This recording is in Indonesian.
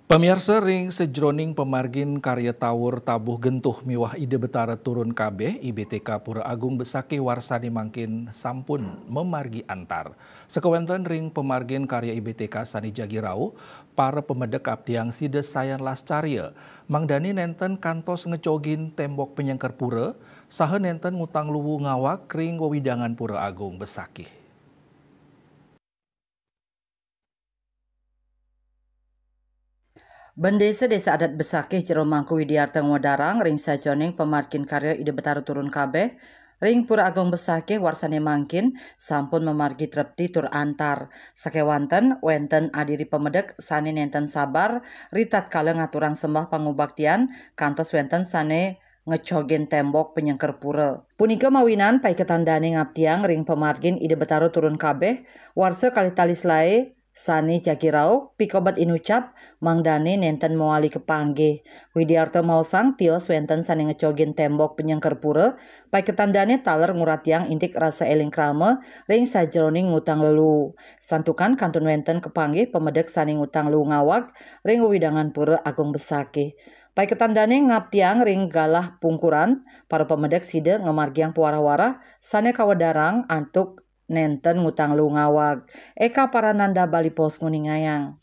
Pemirsa ring sejroning pemargin karya tawur tabuh gentuh miwah ide betara turun kabeh IBTK Pura Agung Besaki warsani mangkin sampun memargi antar. Sekewenten ring pemargin karya IBTK Sani Jagirau, para pemedek abdiang side sayan lascarya. Mangdani nenten kantos ngecogin tembok penyengker pura, saha nenten ngutang luwu ngawak ring wewidangan Pura Agung Besaki. Bendesa Desa Adat Besakih Jero Mangku Widiarta Ngodarang ring sajoning pemargin karya ide betara turun kabeh ring Pura Agung Besakih warsane mangkin sampun memargi trepti tur antar sakewanten wenten adiri pemedek sane nenten sabar ritat kala ngaturang sembah pangubaktian kantos wenten sane ngecogen tembok penyengker pura. Punika mawinan pai ketandane ngabdiang ring pemargin ide betara turun kabeh warsa kali talis lae Sani Jagirau, pikobat inucap, mangdane nenten moali kepanggih. Widiarto mausang tios wenten sani ngecogin tembok penyengker pura, pai ketandane taler ngurat yang intik rasa eling krama, ring sajroning ngutang lelu. Santukan kantun wenten kepanggih pemedek sani ngutang lelu ngawak, ring widangan pura Agung Besaki. Pai ketandane ngaptiang ring galah pungkuran, para pemedek side ngemargiang puara-wara, sane kawadarang antuk nenten ngutang lu ngawag. Eka Parananda Bali Pos Nguningayang.